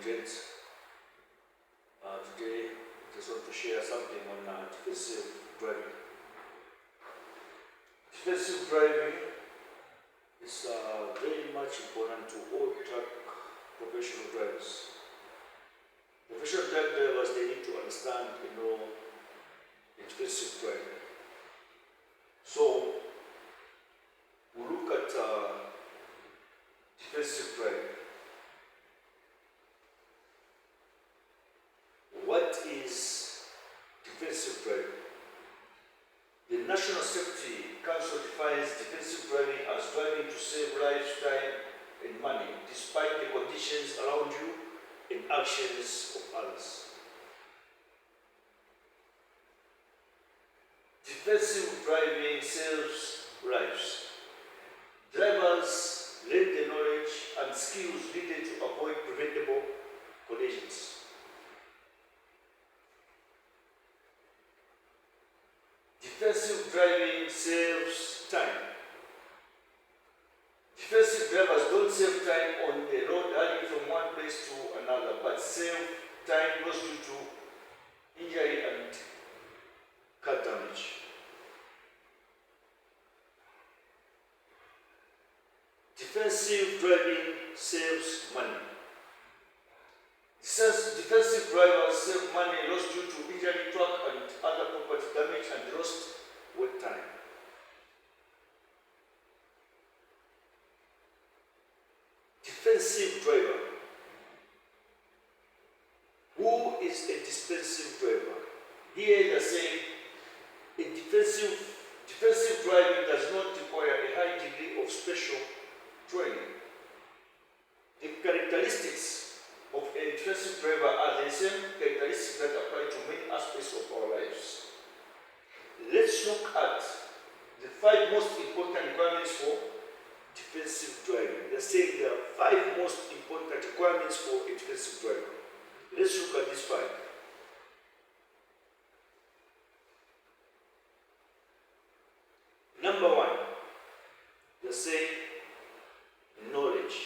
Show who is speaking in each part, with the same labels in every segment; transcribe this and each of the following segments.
Speaker 1: content. Today, I just want to share something on defensive driving. Defensive driving is very much important to all truck professional drivers. Professional truck drivers, they need to understand, defensive driving. So, we look at defensive driving. What is defensive driving? The National Safety Council defines defensive driving as driving to save lives, time, and money, despite the conditions around you and actions of others. Defensive driving saves lives. Drivers learn the knowledge and skills needed to avoid preventable collisions. Defensive driving saves time. Defensive drivers don't save time on the road hurrying from one place to another, but save time lost due to injury and car damage. Defensive driving saves money. Defensive drivers save money lost due to injury, truck and other property damage, and lost work time. Defensive driver. Who is a defensive driver? Here they are saying a defensive driving does not require a high degree of special training. The characteristics of a defensive driver are the same characteristics that apply to many aspects of our lives. Let's look at the 5 most important requirements for defensive driving. They're saying there are 5 most important requirements for a defensive driver. Let's look at these 5. Number 1, they're saying knowledge.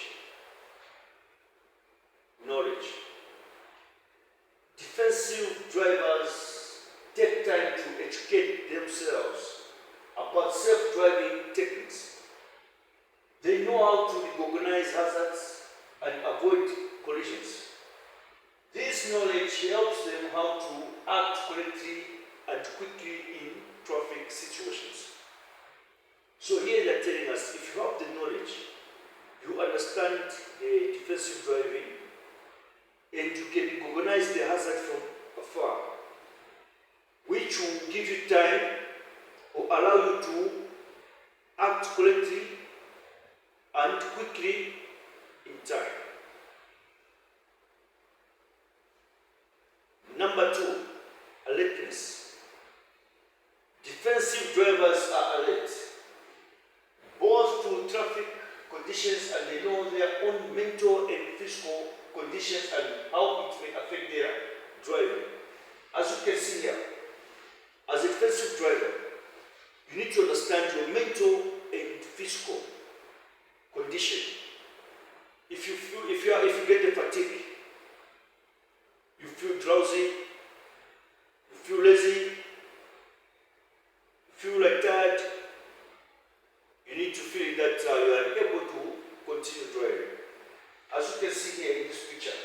Speaker 1: Knowledge. Defensive drivers take time to educate themselves about self-driving techniques. They know how to recognize hazards and avoid collisions. This knowledge helps them how to act correctly and quickly in traffic situations. So here they're telling us, if you have the knowledge, you understand the defensive driving, and you can recognize the hazard from afar, which will give you time or allow you to act correctly and quickly in time. Number 2, alertness. Defensive drivers are alert, both to traffic conditions, and they know their own mental and physical conditions and how it may affect their driving. As you can see here, as a defensive driver, you need to understand your mental and physical condition. If you get a fatigue, you feel drowsy, you feel lazy, you feel like tired, you need to feel that you are able to continue driving. As you can see here in this picture,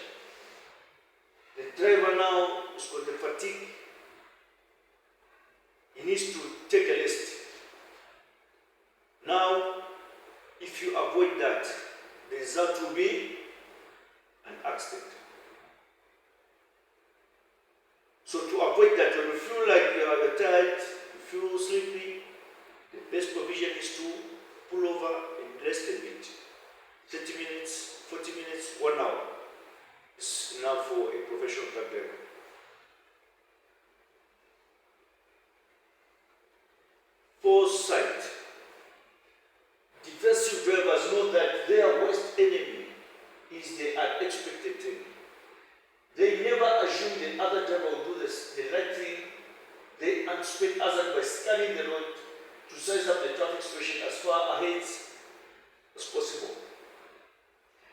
Speaker 1: the driver now is got the fatigue. He needs to take a rest. Now, if you avoid that, the result will be an accident. So to avoid that, when you feel like you are tired, you feel sleepy, the best provision is to pull over and rest a bit. 30 minutes, 40 minutes, 1 hour is enough for a professional truck driver. Foresight. Defensive drivers know that their worst enemy is the unexpected thing. They never assume the other driver will do the right thing. They anticipate hazard by scanning the road to size up the traffic situation as far ahead as possible.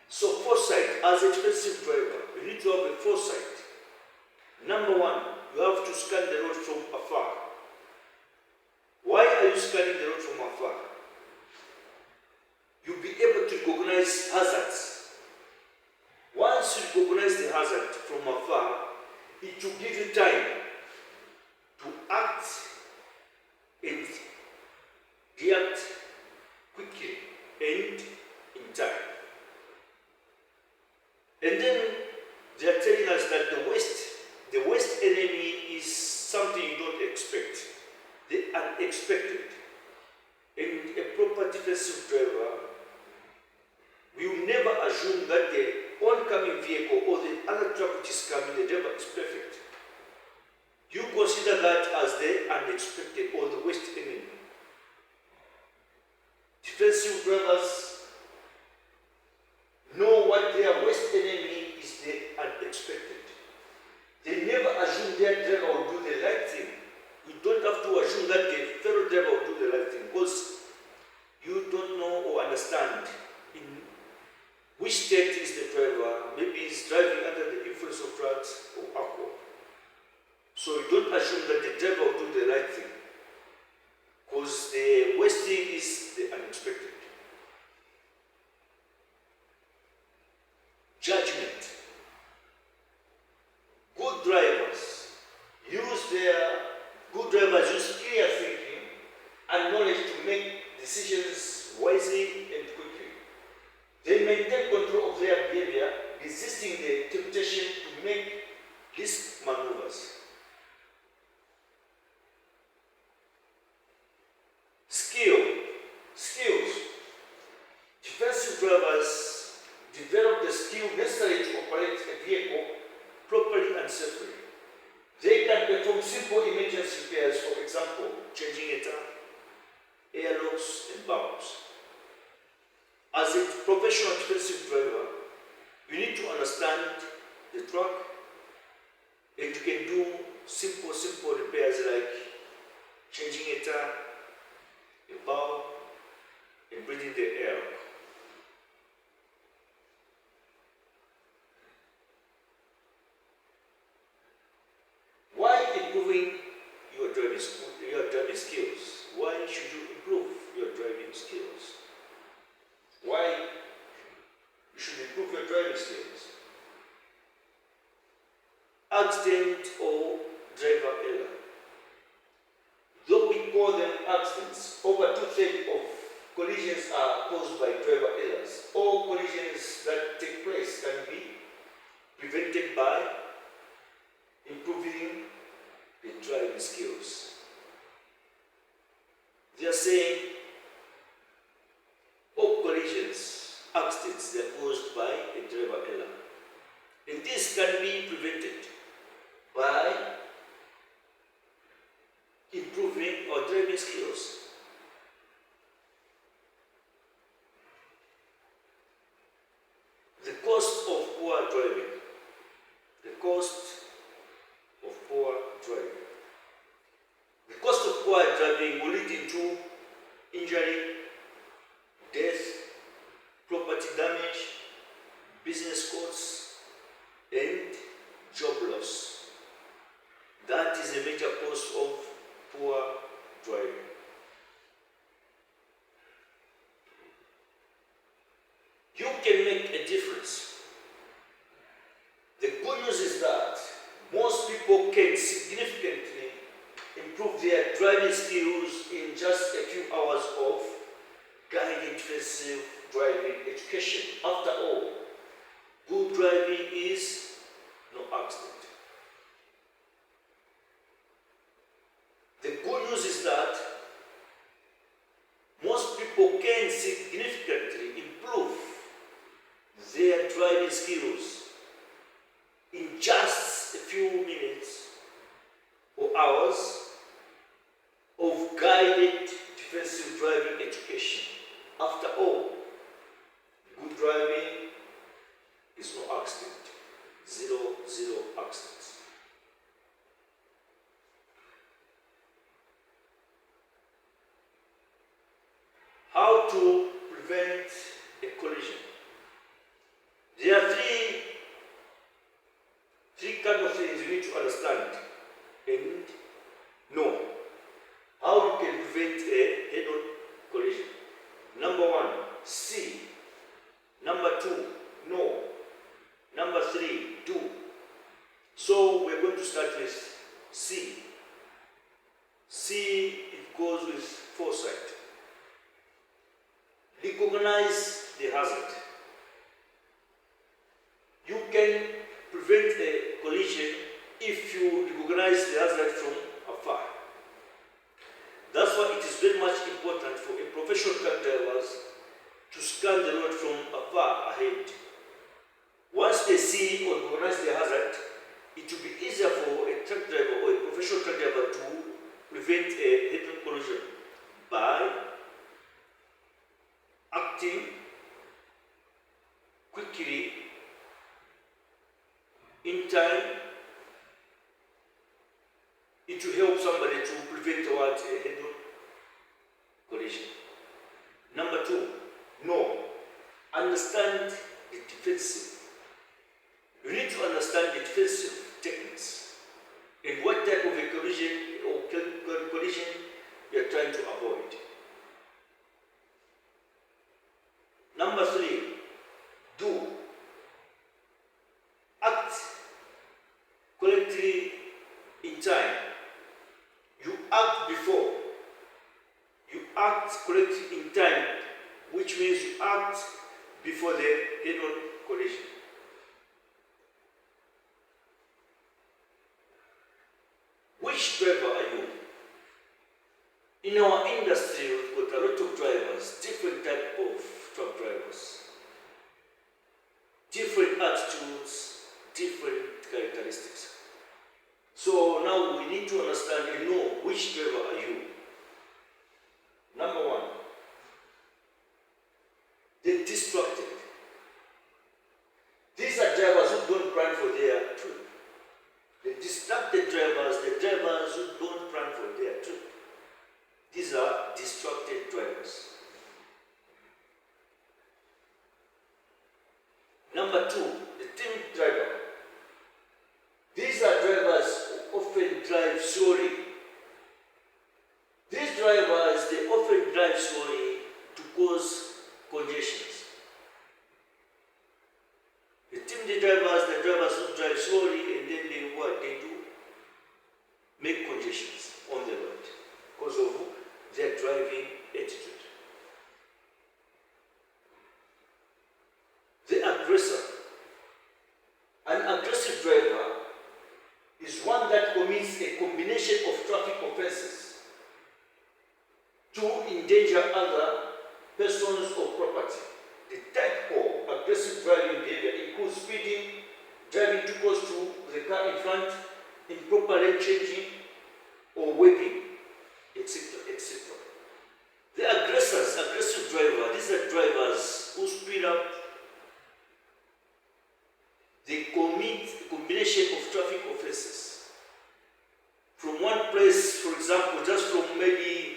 Speaker 1: So foresight foresight. As a defensive driver, you need to have a foresight. Number one, you have to scan the road from afar. Why are you scanning the road from afar? You'll be able to recognize hazards. Once you recognize the hazard from afar, it will give you time to act and react quickly and in time. And then they are telling us that the worst enemy is something you don't expect, the unexpected. And a proper defensive driver will never assume that the oncoming vehicle or the other truck which is coming, the driver is perfect. You consider that as the unexpected or the worst enemy. Defensive drivers know what their worst enemy is, the unexpected. They never assume their driver will do the right thing. You don't have to assume that the fellow driver will do the right thing, because you don't know or understand in which state is the driver. Maybe he's driving under the influence of drugs or alcohol. So you don't assume that the driver will do the right thing, because the worst thing is the unexpected. Judgment. Good drivers use clear thinking and knowledge to make decisions wisely and quickly. They maintain control of their behavior, resisting the temptation to make risk maneuvers. Skills. Defensive drivers develop the skill necessary to operate a vehicle properly and safely. They can perform simple emergency repairs, for example, changing a tire, air locks, and bulbs. As a professional defensive driver, you need to understand the truck, and you can do simple repairs like changing a tire, a bulb, and breathing the air. Why improving your driving skills? Why should you improve your driving skills? Why you should improve your driving skills? Accident or driver error. Though we call them accidents, over 2/3 of collisions are caused by driver errors. All collisions that take place can be prevented by improving the driving skills. They are saying all collisions, accidents, they are caused by a driver error. And this can be prevented by improving our driving skills. The cost of poor driving. The cost of poor driving. The cost of poor driving will lead into injury, death, property damage, business costs, and job loss. That is a major cause of poor driving. You can make a difference. The good news is that most people can significantly improve their driving skills in just a few hours of guided defensive driving education. After all, good driving is no accident. The good news is that most people can significantly improve their driving skills in just a few minutes or hours of guided defensive driving education. After all, good driving is no accident. Zero accidents. How to prevent a collision? There are Number 2, no. Number 3, do. So we're going to start with C. C, it goes with foresight. Recognize the hazard. You can prevent a collision if you recognize the hazard from afar. That's why it is very much important for a professional truck drivers to scan the road from afar ahead. Once they see or recognize the hazard, it will be easier for a truck driver or a professional truck driver to prevent a head-on collision by acting quickly, in time. It will help somebody to prevent a head-on collision. Number 2, no. Understand the defensive. You need to understand the defensive techniques and what type of a collision or collision you are trying to avoid. Number 3, do. Act correctly in time. You act before. You act correctly in time, which means you act before the head-on collision. Which driver are you? In our industry, we've got a lot of drivers, different type of truck drivers, different attitudes, different characteristics. So now we need to understand and know which driver are you. Number 1, the distracted. These are drivers who don't plan for their trip. The distracted drivers, the drivers who don't plan for their trip. These are distracted drivers. Number 2, the team driver. These are drivers who often drive slowly. These drivers, they often drive slowly to cause congestions. The team drivers, the drivers who drive slowly, and then what they do? Make congestions on the road because of their driving attitude. The aggressor. An aggressive driver is one that commits a combination of traffic offenses to endanger other persons or property. The type of aggressive driving behavior includes speeding, driving too close to the car in front, improper lane changing, or waving, etc., etc. The aggressive driver, these are drivers who speed up. They commit a combination of traffic offenses. From one place, for example, just from maybe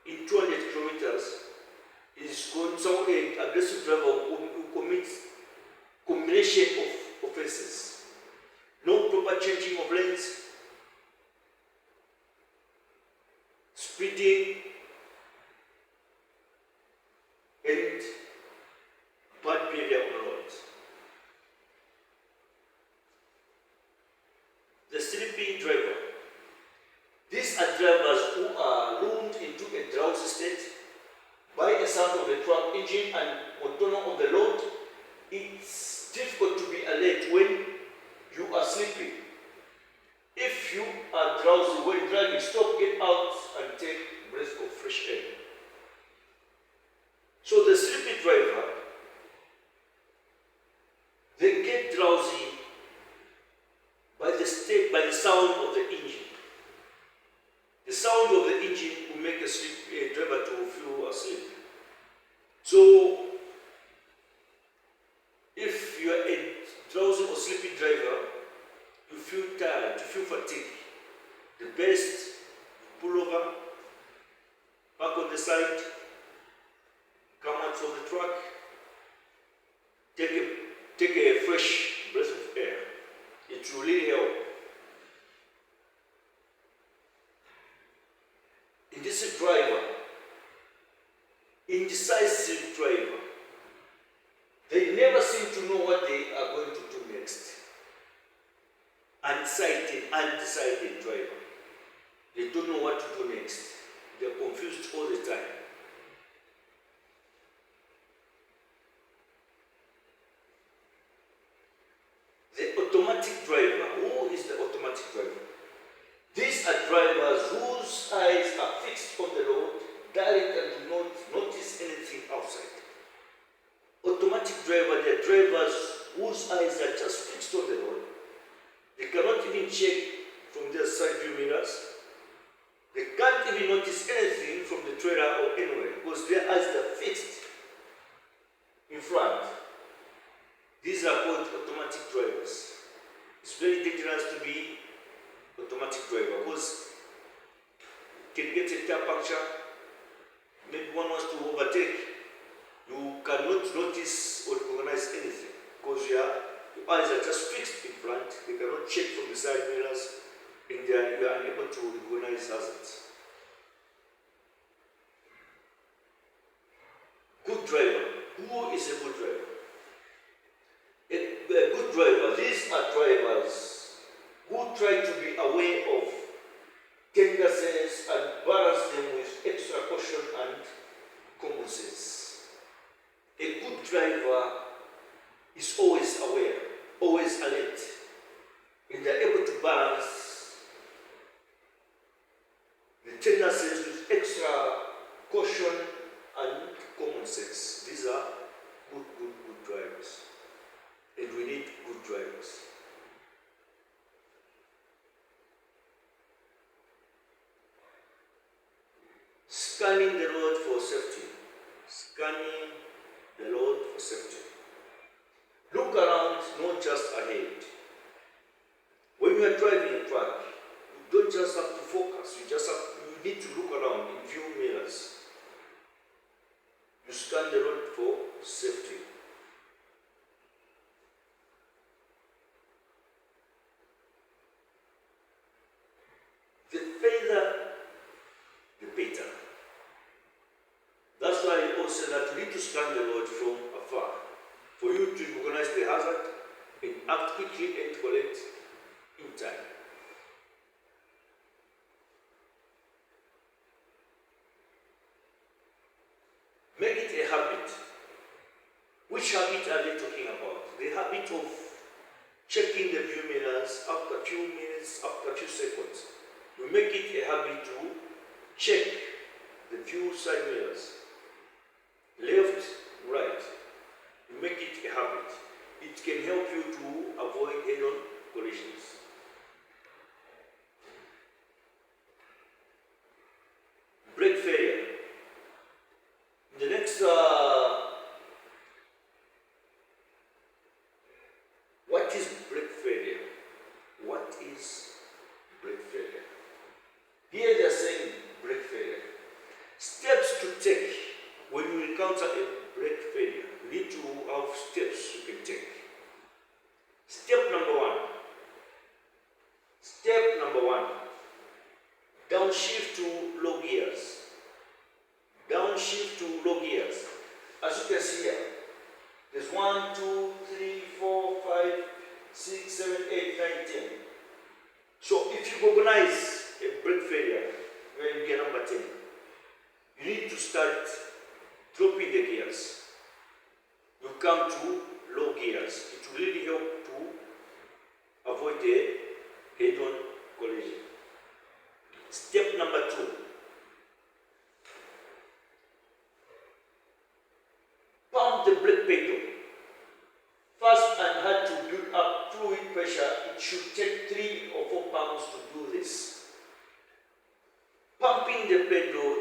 Speaker 1: in 200 kilometers, is going somewhere, an aggressive driver who commits combination of offenses. No proper changing of lanes, speeding, and bad behavior on the roads. The sleeping driver. These are drivers who are lulled into a drowsy state by the sound of the truck engine and motor of the load. It's difficult to be alert when you are sleeping. If you are drowsy when driving, stop, get out, and take a breath of fresh air. So the sleepy driver, they get drowsy by the sound of the engine. The sound of the engine will make a driver to feel asleep. So, if you are a drowsy or sleepy driver, you feel tired, you feel fatigued. The best, pull over, park on the side, come out from the truck, take a fresh breath of air. It will really help. Indecisive driver. Indecisive driver. undecided driver. They don't know what to do next. They're confused all the time. The automatic driver. Who is the automatic driver? These are drivers whose eyes are fixed on the road, direct, and do not notice anything outside. Automatic driver, they are drivers whose eyes are just fixed on the road. They cannot even check from their side view mirrors. They can't even notice anything from the trailer or anywhere because their eyes are fixed in front. These are called automatic drivers. It's very dangerous to be automatic driver because you can get a tire puncture, maybe one wants to overtake. You cannot notice or recognize anything because your eyes are just fixed in front. They cannot check from the side mirrors and you are unable to recognize hazards. Good driver. Who is a good driver? A good driver, these are drivers who try to be aware of tendencies and balance them with extra caution and common sense. A good driver is always aware, always alert, and they are able to balance the tendencies with extra caution and common sense. These are good drivers, and we need good drivers. Scanning the road for safety. Scanning the road for safety. Look around, not just ahead. When you are driving a truck, you don't just have to focus, you need to look around in view mirrors. You scan the road for safety. The further, the better. That's why I also say that you need to scan the road from afar for you to recognize the hazard and act quickly and correct in time. Make it a habit. Which habit are they talking about? The habit of checking the view mirrors after a few minutes, after a few seconds. You make it a habit to check the view side mirrors. Left, right. You make it a habit. It can help you to avoid head-on collisions. Brake failure. The next, what is brake failure? What is brake failure? Here they are saying brake failure. Steps to take when you encounter a brake failure. You need to have steps you can take. Step number one. Step number one. Downshift to low gears. Downshift to low gears. As you can see here, there's 1, 2, 3, 4, 5, 6, 7, 8, 9, 10. So if you recognize a brake failure when you get number 10, you need to start dropping the gears. You come to low gears. It will really help to avoid a head-on collision. Step number 2. Pump the brake pedal. Fast and hard to build up fluid pressure. It should take 3 or 4 pounds to do this. Pumping the pedal,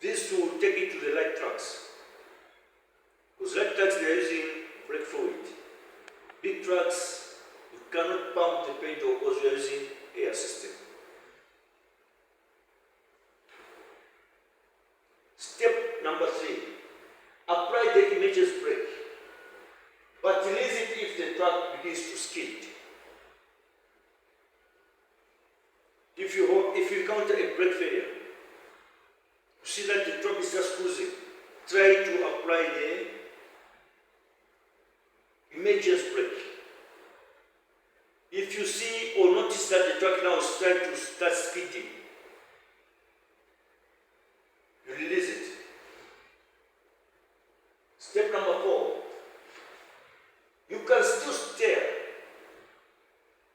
Speaker 1: this will take it to the light trucks. Because light trucks, they are using brake fluid. Big trucks, you cannot pump the pedal because you are using air system. Step number 3. Apply the emergency brake, but release it if the truck begins to skid. If you encounter a brake failure, you see that the truck is just cruising, try to apply the emergency brake. If you see or notice that the truck now is trying to start speeding, you release it. Step number 4, you can still stare.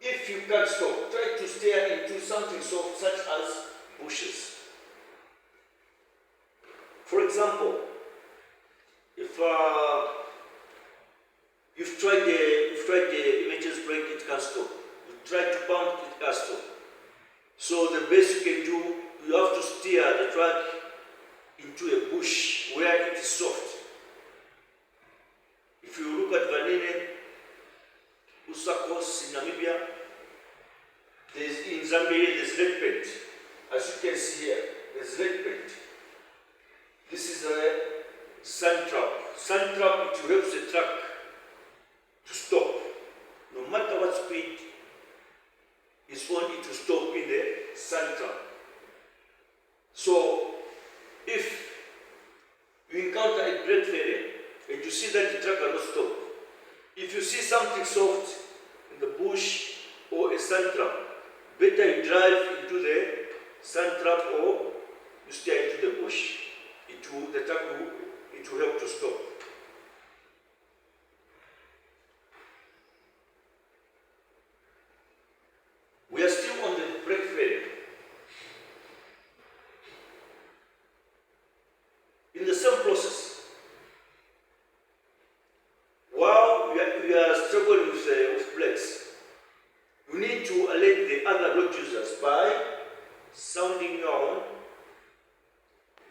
Speaker 1: If you can't stop, try to stare into something soft such as bushes. For example, if you've tried the emergency brake, it can't stop. You try to pump, it can't stop. So the best you can do, you have to steer the truck into a bush where it is soft. If you look at Vanene, Usakos in Namibia, in Zambia there's red paint. As you can see here, there's red paint. This is a sand trap. Sand trap, it helps the truck to stop. No matter what speed is on, it will stop in the sand trap. So, if you encounter a brake failure and you see that the truck cannot stop, if you see something soft in the bush or a sand trap, better you drive into the sand trap or you steer into the bush. The truck will help to stop. We are still on the brake failure. In the same process, while we are struggling with brakes, you need to alert the other road users by sounding your horn,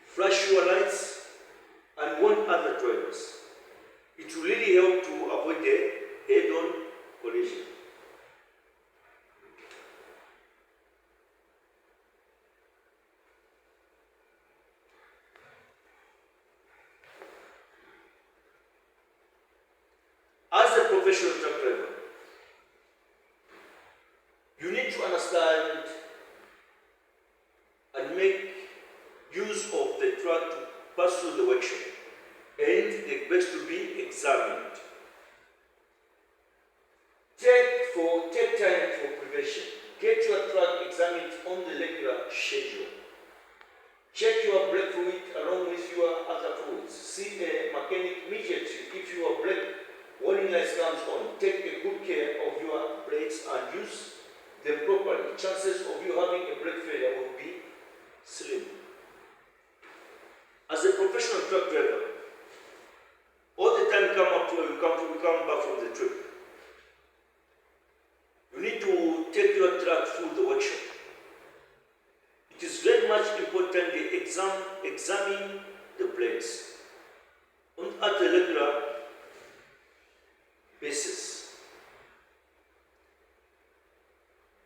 Speaker 1: flash your lights, and warn other drivers. It will really help to avoid a head-on collision. As a professional truck driver, you need to understand and make use of the truck to pass through the workshop and the brakes to be examined. Take time for prevention. Get your truck examined on the regular schedule. Check your brake fluid along with your other fluids. See a mechanic immediately if your brake warning lights comes on. Take a good care of your brakes and use them properly. Chances of you having a brake failure will be slim. As a professional truck driver, all the time we come back from the trip, you need to take your truck through the workshop. It is very much important to examine the brakes at a regular basis.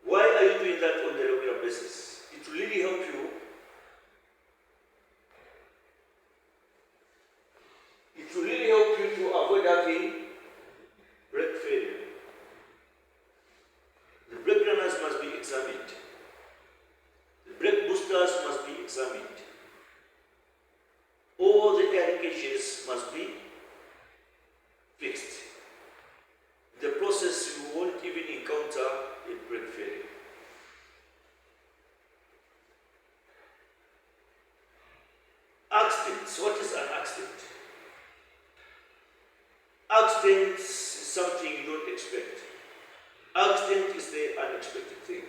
Speaker 1: Why are you doing that on a regular basis? It will really help you. It will really help you to avoid having brake failure. The brake runners must be examined. The brake boosters must be examined. All the air leakages must be fixed. In the process, you won't even encounter a brake failure. Accidents. What is an accident? Accident is something you don't expect. Accident is the unexpected thing.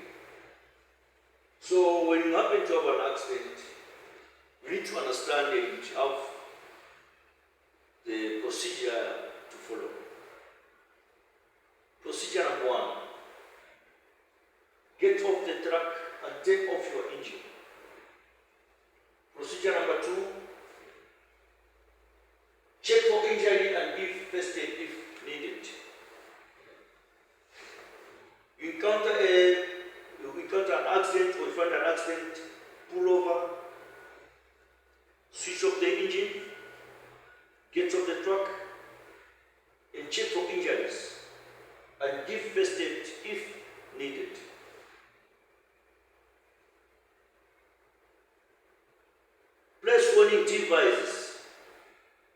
Speaker 1: So when you happen to have an accident, you need to understand and have the procedure to follow. Procedure number 1, get off the truck and take off your engine. Procedure number 2, check for injury and give first aid if needed. You encounter an accident or you find an accident, pull over, switch off the engine, get off the truck, and check for injuries and give first aid if needed. Place warning devices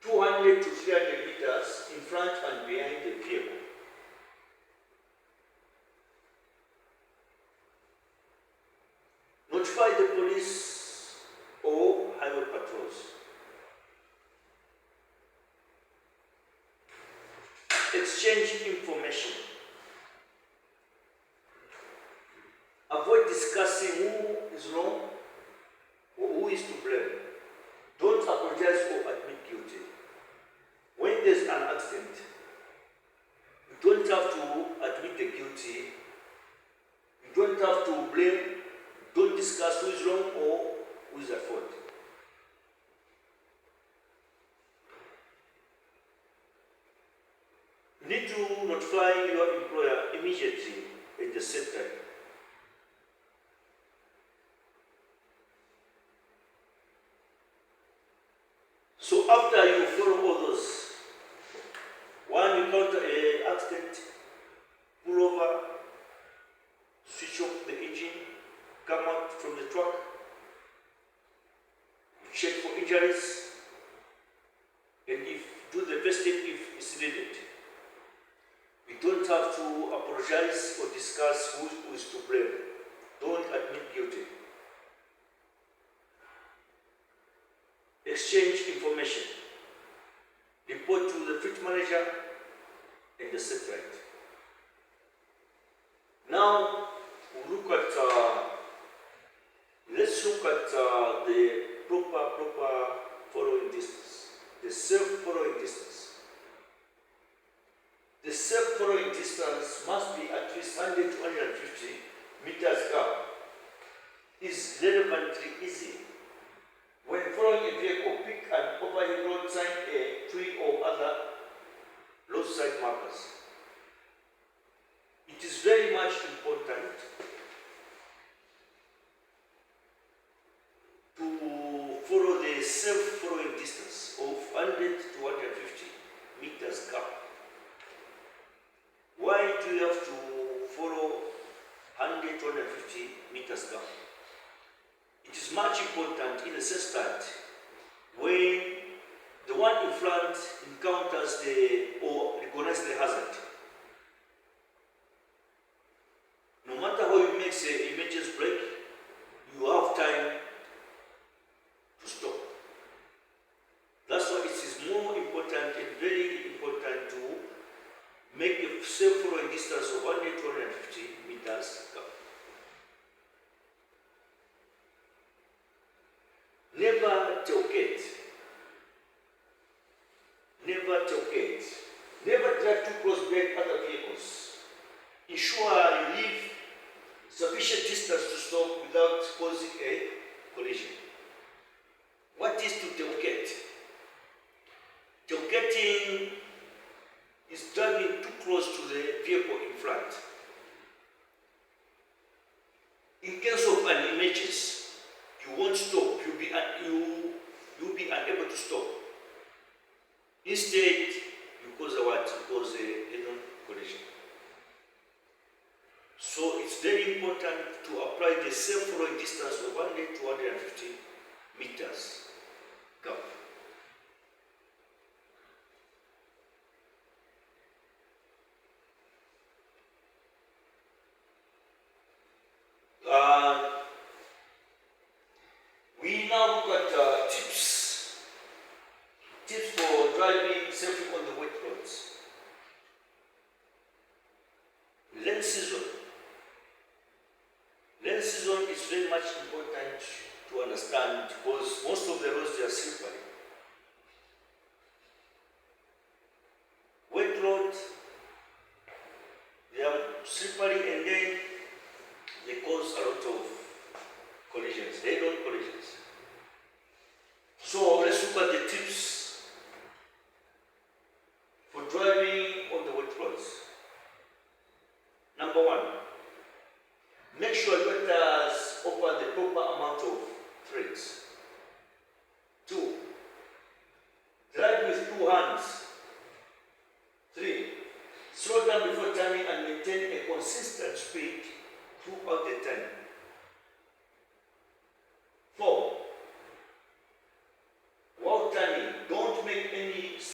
Speaker 1: 200 to 300 meters in front and behind the vehicle. exchange information. Avoid discussing who is wrong or who is to blame. Don't apologize or admit guilty. When there's an accident, you don't have to admit the guilty. You don't have to blame. Don't discuss who is wrong or who is at fault. You need to notify your employer immediately at the same time. So after you follow all those, one, you encounter an accident, pull over, switch off the engine, come out from the truck, check for injuries, and if do the first aid if it's needed. You don't have to apologize or discuss who is to blame. Don't admit guilty. Exchange information. Report to the fleet manager and the set right. Now we'll look at let's look at the proper following distance. The safe following distance. The safe following distance must be at least 100 to 150 meters gap. Is relevantly easy. When following a vehicle, pick an overhead road sign, a tree or other roadside markers. It is very much important to follow the safe following distance of 100 to 150 meters gap. Why do you have to follow 100 to 150 meters gap? It is much important in the sense that when the one in front encounters or recognizes the hazard, no matter how you make an emergency brake, you have time to stop. That's why it is more important and very important to make a safe following distance of 100 to 150 meters gap. Never tailgate. Never tailgate. Never drive too close behind other vehicles. Ensure you leave sufficient distance to stop without causing a collision. What is to tailgate? Tailgating is driving too close to the vehicle in front. In case of an emergency, you won't stop. You'll be unable to stop. Instead, you cause a head-on collision. So it's very important to apply the safe following distance of 100 to 150 meters gap. We now look at tips for driving safely on the wet roads. Lane season. Lane season is very much important to understand because most of the roads are slippery. Wet roads, they are slippery and then they cause a lot of collisions, head-on collisions. So let's look at the tips for driving on the wet roads. Number one, make sure your tires offer the proper amount of treads. 2, drive with 2 hands. 3, slow down before turning and maintain a consistent speed throughout the time.